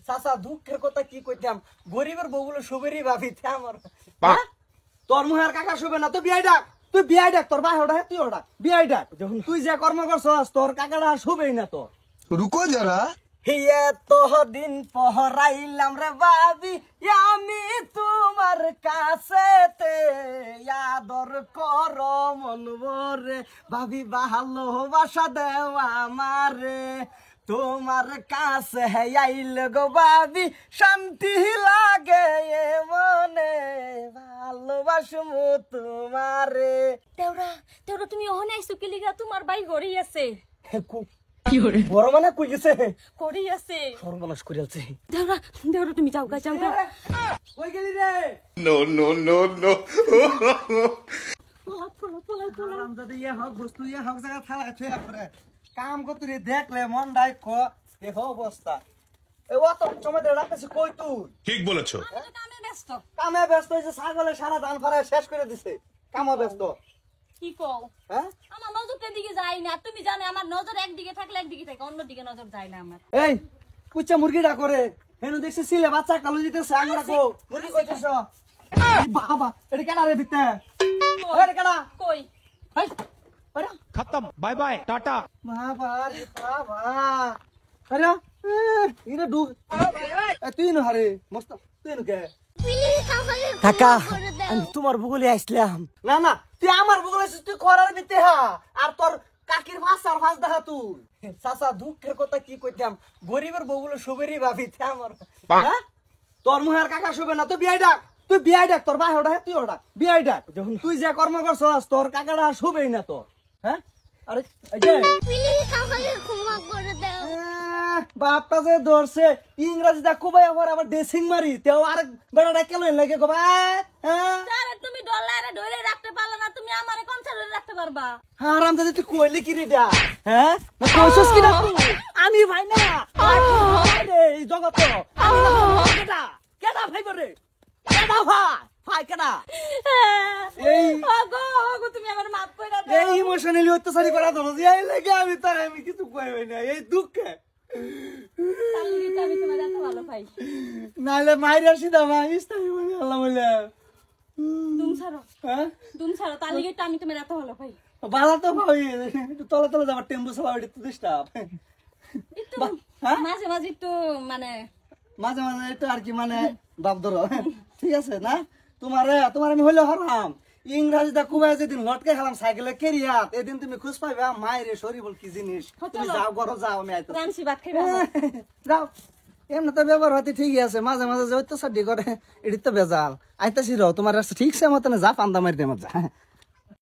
চাচা দুঃখের কথা কি কইতাম, গরিবের বউগুলো শুবেরই ভাবিতে আমার। তোর মুহের কাকা শুবে না, তুই বিয়াই ডাক, তুই বিয়াই ডাক, তোর ভাই ওটা তুই ওটা বিয়াই ডাক। যখন তুই যে কর্ম করছস তোর কাকাটা শুবেই না তো। रुको जरा তো দিন পহরাইলাম রে ভাবি আমি তোমার কাছেতে, আদর কর মন ভরে ভাবি, ভালোবাসা দেওয়া আমারে তোমার কাছে আইল গো ভাবি, শান্তি লাগে মনে, ভালোবাসমু তোমারে। দেওরা দেওরা তুমি ওখানে আইছো কি লিগা? তোমার ভাই ঘরেই আছে। বড় মানে কই গেছে? ঘরেই আছে। সর্বনাশ করিয়াছে। দেওরা দেওরা তুমি যাও গা, যাও গা। কই গেলি রে? नो नो नो नो পোলা পোলা পোলা পোলা। আমদাদে ইয়ে হক বস্তু ইয়ে হক জায়গা থালা ছুঁয়া পড়ে কাম করতে রে, দেখলে মন ডাই ক এ অবস্থা। এ অত সময় ধরে রাখতেছি কই তুই? ठीक बोलेছো আমি তো কামে ব্যস্ত। কামে ব্যস্ত হয়েছে, ছাগলে সারা ধান ফারায় শেষ করে দিছে, কামে ব্যস্ত। কি কও? হ্যাঁ আমার নজরটার দিকে যায় না। তুমি জানো আমার নজর একদিকে থাকলে একদিকে থাকে, অন্যদিকে নজর যায় না আমার। এই কুচা মুরগিটা করে হেনু দেখছি ছিলে বাচ্চা কালো দিতেছে, আঙুরা কো মুরগি কইতেছ? বাবা এটা কেডা রে ভিতে? ওরে কেডা? কই? হাই আরে खत्म बाय बाय टाटा বাবা রে বাবা, আরে ইরে ডু তুই ন হারে মস্ত তুই ন কে কাকা আমি তোমার বগলে আসলাম। না না তুই আমার বগলে আসিস, তুই করার ভিতে হা আর তোর কাকির ভাষার ভাষ দেখা তুই। চাচা দুঃখের কথা কি কইতাম, গরিবের বউগুলো শুবেরই ভাবিতে আমার। হ্যাঁ তোর মুহের কাকা শুবে না, তুই বিয়াই ডাক, তুই বিয়াই ডাক, তোর ভাই ওটা তুই ওটা বিয়াই ডাক। যখন তুই যে কর্ম করছস তোর কাকাটা শুবেই না তো। হ্যাঁ আরে এই যে বাপটা যে ধরছে ইংরেজিটা কুবাই আবার ড্রেসিং মারি তেও আরেক বেড়াটা কেন লাগে গো ভাই? হ্যাঁ আরে তুমি ডলারে ধরে রাখতে পারলে না, তুমি আমারে কোন ধরে রাখতে পারবা? হারাম দাদা তুই কইলি কি রেডা? হ্যাঁ না কইছস কি না তুই? আমি ভাই না আরে এই জগত আমি না কেডা কেডা ভাই করে কেডা ভাই ভাই কেডা? এই ওগো ওগো তুমি আমার মাফ কইরা দাও। এই ইমোশনালি অত্যাচারী করা ধরো এই লাগে আমি তার আমি কিছু কইবই না এই দুঃখে। তাহলে আমি তোমার এত ভালো পাই। নাইলে মাইরা সিধা ভাই ইস্তাই বলে আল্লাহ বলে। তুমি ছাড়ো, হ্যাঁ তুমি ছাড়ো, তাহলে আমি তোমার এত ভালো পাই। ভালো তো ভাই একটু তলে তলে যাবার টেম্পু চালাও একটু ডিস্টার্ব। একটু হ্যাঁ? মাঝে মাঝে একটু মানে মাঝে মাঝে একটু আর কি মানে বাপ ধরো, ঠিক আছে না? তোমার আমি হইলে হারাম ইংরাজিটা কুবাই যেদিন লটকে খেলাম সাইকেলে কেরিয়াত এদিন তুমি খুঁজ পাইবা মায়ের শরীর কি জিনিস। তুমি যাও ঘর যাও, আমি আইতো রামসি ভাত খাইবা। যাও। এমনি তো ব্যবহার হতে ঠিকই আছে, মাঝে মাঝে যে অত্যাচার করে এটি তো বেজাল। আইতাছি রও তোমার রাস্তা ঠিক সে মতনে যা পান্দা মারি দে আমার যা।